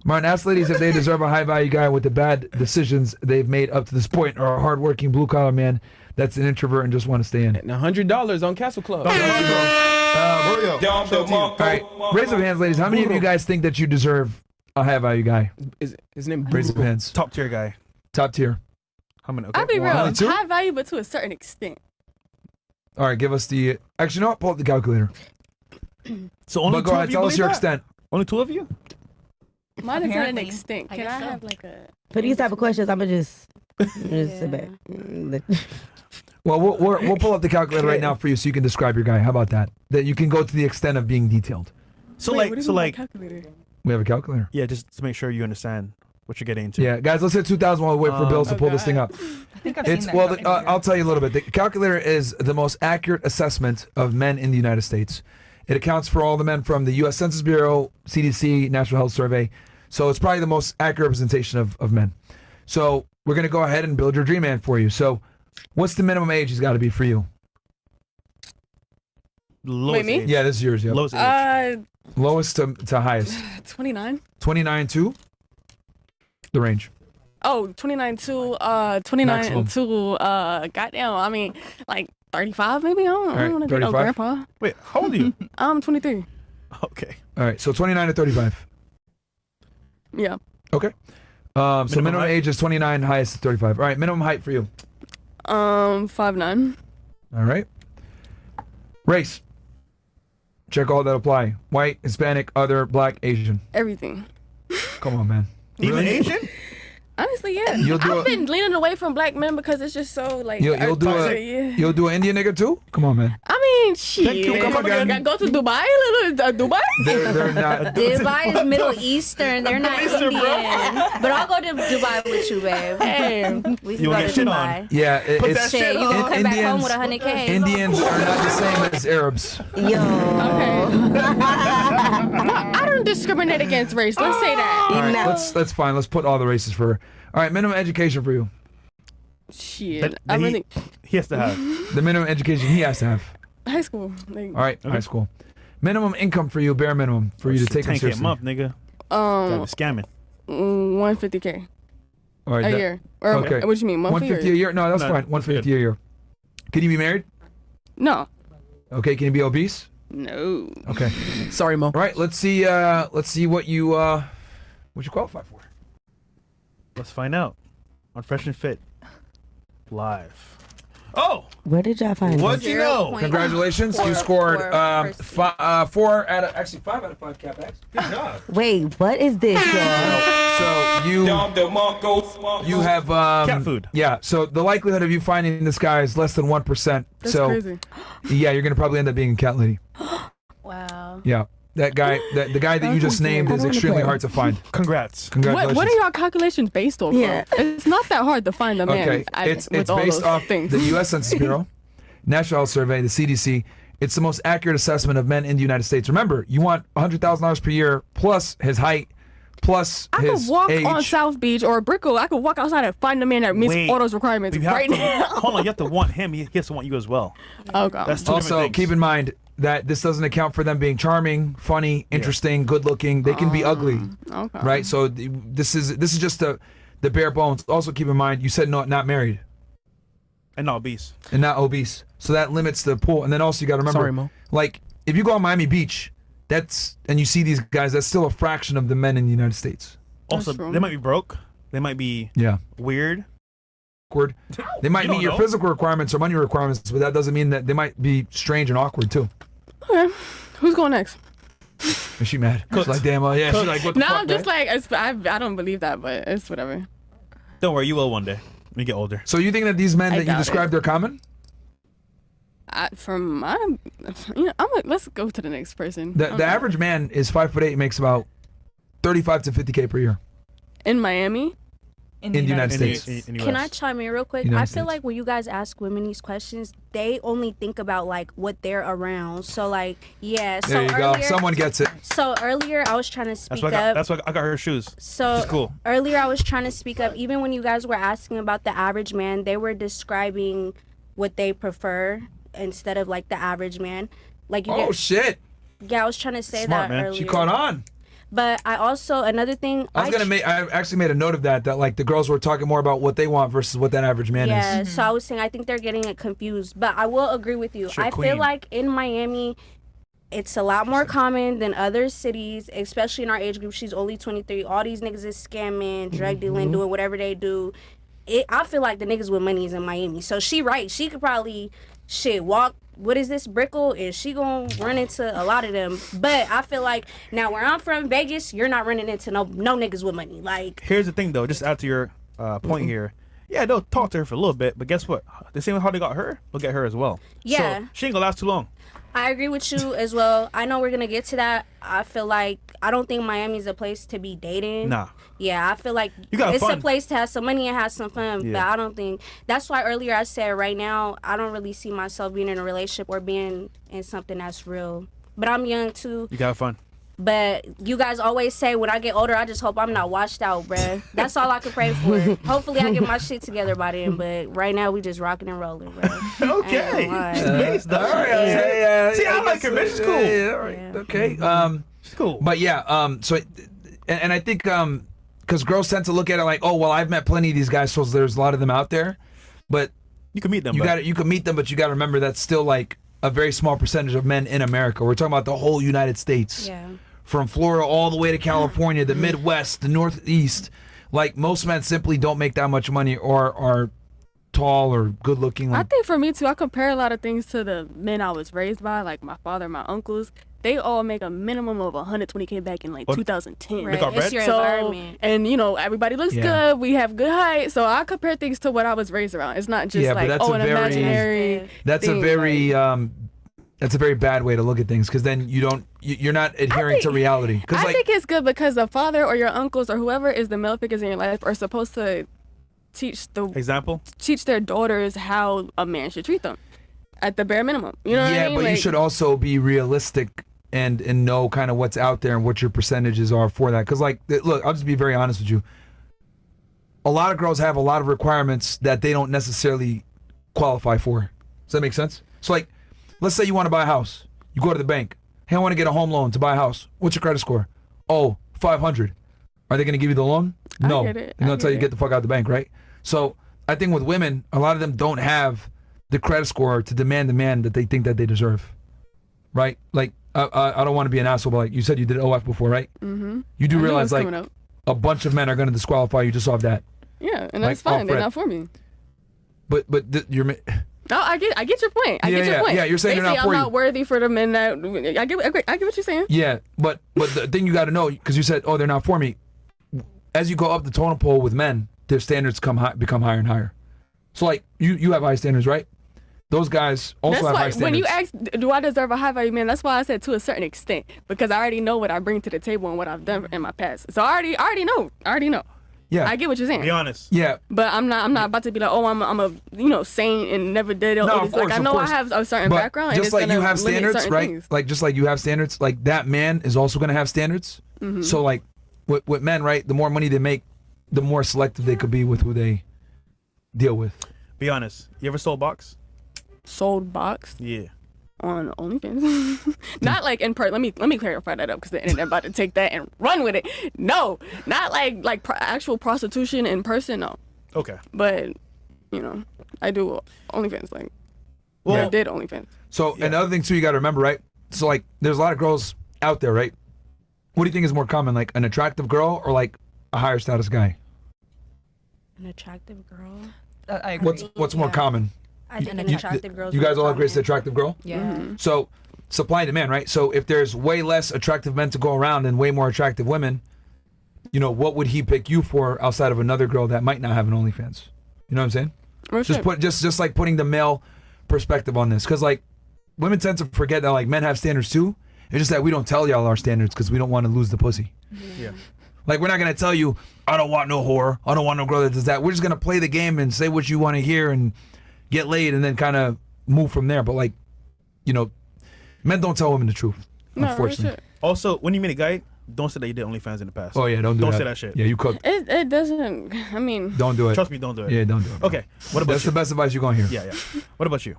Martin, ask ladies if they deserve a high-value guy with the bad decisions they've made up to this point, or a hard-working blue-collar man that's an introvert and just want to stay in. And $100 on Castle Club. All right, raise up hands, ladies. How many of you guys think that you deserve a high-value guy? His name? Raise up hands. Top tier guy. Top tier. How many? Okay. I'll be real. Only two? High value, but to a certain extent. All right, give us the. Actually, you know what? Pull up the calculator. So only But go two ahead, of you tell us believe your that? extent. Only two of you? Mine is to an Apparently. extent. I Can guess I so. have like a? For these type of questions, I'ma just sit back. Well, we'll pull up the calculator right now for you so you can describe your guy. How about that? That you can go to the extent of being detailed. So Wait, like, what do you so mean by like, calculator? We have a calculator. yeah, just to make sure you understand what you're getting into. Yeah, guys, let's hit 2,000 while we wait for Bills to pull this thing up. I think I've It's seen that. well, calculator. I'll tell you a little bit. The calculator is the most accurate assessment of men in the United States. It accounts for all the men from the U.S. Census Bureau, CDC, National Health Survey. So it's probably the most accurate representation of men. So we're going to go ahead and build your dream man for you. So what's the minimum age he's got to be for you? Lowest me? age. Yeah, this is yours. Yep. Lowest age. Lowest to highest. 29. 29 to the range. Oh, 29 to Maximum. goddamn. I mean, like 35 maybe. I don't right, want to be no 35? grandpa. Wait, how old are you? I'm 23. Okay. All right, so 29 to 35. Yeah. Okay. So minimum height? age is 29, highest is 35. All right, minimum height for you. 5'9". All right. Race. Check all that apply. White, Hispanic, other, black, Asian. Everything. Come on, man. Even Really? Asian? Honestly, yeah. You'll do I've been leaning away from black men because it's just so like. You'll do yeah. You'll do an Indian nigga too? Come on, man. I mean, shit. Thank you. Come again. Go to Dubai, Dubai. They're not. Dubai is Middle Eastern. They're not Indian. But I'll go to Dubai with you, babe. Hey. We can You go wanna to get shit Dubai. on? Yeah, Put that it's shit Shit, you on. gonna come back home Indians- with 100K. Indians are not the same as Arabs. Yo. Okay. I don't discriminate against race. Let's say that. All right, No. that's fine. Let's put all the races for her. All right, minimum education for you. Shit. That I really. he has to have. The minimum education he has to have. High school. Like, All right, high school. Minimum income for you, bare minimum for you to take him 10K a seriously. month, nigga. Gotta be scamming. 150K All right, a that- year. Or Okay. what do you mean? Monthly 150 a year? No, that's No, fine. that's 150 good. a year. Can you be married? No. Okay, can you be obese? No. Okay. Sorry, Mo. All right, let's see what you qualify for. Let's find out on Fresh and Fit live. Oh, Where did y'all find what'd this? you know? Congratulations, you scored 4 out of 5 out of 5 CapEx. Good job. Wait, what is this, y'all? So you have Cat food. Yeah, so the likelihood of you finding this guy is less than 1%. That's so crazy. yeah, you're gonna probably end up being a cat lady. Wow. Yeah, that guy, the guy that you just named is extremely hard to find. Congrats. Congratulations. What are y'all calculations based on? Yeah. It's not that hard to find a man. Okay, with it's all based those off things. the U.S. Census Bureau, National Health Survey, the CDC. It's the most accurate assessment of men in the United States. Remember, you want $100,000 per year plus his height, plus I his could walk age. on South Beach or Brickell. I could walk outside and find a man that meets Wait. all those requirements You have right to, now. Hold on, you have to want him. He has to want you as well. Oh god. That's two Also, different keep things. in mind that this doesn't account for them being charming, funny, interesting, good-looking. They can be ugly, Okay. right? So this is just the bare bones. Also, keep in mind you said not married And not obese. and not obese, so that limits the pool. And then also you got to remember, Sorry, Mo. like if you go on Miami Beach, and you see these guys, that's still a fraction of the men in the United States. Also, true. they might be broke. They might be Yeah. weird. Awkward. They might You meet don't your know. physical requirements or money requirements, but that doesn't mean that they might be strange and awkward too. Okay. Who's going next? Is she mad? She's like, damn, yeah. She's like, what the No, fuck, I'm just man? like I don't believe that, but it's whatever. Don't worry, you will one day when you get older. So you think that these men I that you doubt described are common? From my, let's go to the next person. The average man is 5'8", makes about 35 to 50K per year in Miami. in the United In the- States. in the Can I US. chime in real quick? United I feel States. like when you guys ask women these questions, they only think about like what they're around. So like, yeah. So There you go. earlier, Someone gets it. So earlier, I was trying to That's speak why up. that's why I got her shoes. So She's cool. earlier, I was trying to speak up. Even when you guys were asking about the average man, they were describing what they prefer instead of like the average man. Like you Oh get, shit! yeah, I was trying to say Smart, that man. earlier. She caught on. But I also another thing. I actually made a note of that like the girls were talking more about what they want versus what that average man Yeah, is. so I was saying I think they're getting it confused. But I will agree with you. I feel like in Miami, it's a lot more common than other cities, especially in our age group. She's only 23. All these niggas is scamming, drug dealing, doing whatever they do. I feel like the niggas with money is in Miami. So she right. She could probably walk. What is this, Brickell? And she gonna run into a lot of them. But I feel like now where I'm from, Vegas, you're not running into no niggas with money. Like, here's the thing though, just add to your point here. Yeah, they'll talk to her for a little bit, but guess what? The same way how they got her, they'll get her as well. Yeah. So she ain't gonna last too long. I agree with you as well. I know we're gonna get to that. I feel like I don't think Miami's a place to be dating. Nah. Yeah, I feel like it's a place to have some money and have some fun. Yeah. But I don't think that's why earlier I said right now I don't really see myself being in a relationship or being in something that's real. But I'm young too. You got fun. But you guys always say when I get older, I just hope I'm not washed out, bruh. That's all I can pray for. Hopefully I get my shit together by then. But right now we just rocking and rolling, bruh. Okay. All right. See, I like her, bitch. It's cool. Yeah, all right. Yeah. Okay. It's cool. But yeah. So, and I think because girls tend to look at it like, oh well, I've met plenty of these guys, so there's a lot of them out there. But You can meet them. you can meet them, but you got to remember that's still like a very small percentage of men in America. We're talking about the whole United States. Yeah. From Florida all the way to California, the Midwest, the Northeast. Like, most men simply don't make that much money or are tall or good looking. I Like, think for me too, I compare a lot of things to the men I was raised by, like my father, my uncles. They all make a minimum of 120K back in like 2010. Right. got It's your So, environment. and you know, everybody looks Yeah. good. We have good height. So I compare things to what I was raised around. It's not just Yeah, but like, that's oh, a an very- imaginary. that's thing, a very that's a very bad way to look at things, because then you're not adhering to reality. Because I think it's good because the father or your uncles or whoever is the male figures in your life are supposed to teach their daughters how a man should treat them at the bare minimum. You know what I mean? but you Like, should also be realistic and know kind of what's out there and what your percentages are for that. Because like, look, I'll just be very honest with you. A lot of girls have a lot of requirements that they don't necessarily qualify for. Does that make sense? So like, let's say you want to buy a house. You go to the bank. Hey, I want to get a home loan to buy a house. What's your credit score? Oh, 500. Are they going to give you the loan? No. get They're it. going I to tell you get get the fuck out of the bank, right? So I think with women, a lot of them don't have the credit score to demand the man that they think that they deserve, right? Like, I don't want to be an asshole, but like you said, you did OF before, right? Mm-hmm. You do I knew it realize was like coming up. a bunch of men are going to disqualify you just off that. Yeah, and like, that's fine. off They're rip. not for me. But you're No, I get your point. I Yeah, get your yeah, point. yeah, you're saying they they're not say for I'm you. not worthy for the men that I get what you're saying. yeah, but the thing you got to know, because you said, oh, they're not for me. As you go up the totem pole with men, their standards become higher and higher. So like you have high standards, right? Those guys also That's have high why standards. when you ask, do I deserve a high value man? That's why I said to a certain extent, because I already know what I bring to the table and what I've done in my past. So I already know. yeah, I get what you're saying. Be honest. yeah, But I'm not about to be like, oh, I'm a saint and never did all No, this. of course, Like I of know course. I have a certain but background. and just it's like you gonna have limit standards, certain right? things. Like just like you have standards, like that man is also going to have standards. Mm-hmm. So like with men, right? The more money they make, the more selective they could be with who they deal with. Be honest. You ever sold box? Sold box Yeah. on OnlyFans. Not like in person. Let me clarify that up because the internet about to take that and run with it. No, not like actual prostitution in person. No, Okay. but I do OnlyFans. Like, Well, I did OnlyFans. So Yeah. another thing too, you got to remember, right? So like, there's a lot of girls out there, right? What do you think is more common, like an attractive girl or like a higher status guy? An attractive girl. I agree. What's more Yeah. common? I think an You- attractive girl. You guys all agree it's an attractive girl? Yeah. Mm-hmm. So supply and demand, right? So if there's way less attractive men to go around and way more attractive women, what would he pick you for outside of another girl that might not have an OnlyFans? You know what I'm saying? Or Just shit. just like putting the male perspective on this, because like women tend to forget that like men have standards too. It's just that we don't tell y'all our standards because we don't want to lose the pussy. Yeah. Like we're not gonna tell you, I don't want no whore, I don't want no girl that does that. We're just gonna play the game and say what you want to hear and get laid and then kind of move from there. But like, men don't tell women the truth, No, real unfortunately. shit. Also, when you meet a guy, don't say that you did OnlyFans in the past. Oh yeah, don't Don't that. say that shit. Yeah, you cook. It doesn't. I mean, Don't do it. Trust me, don't do it. Yeah, don't do it. bro. Okay. What about That's you? the best advice you're gonna hear. Yeah, yeah. What about you?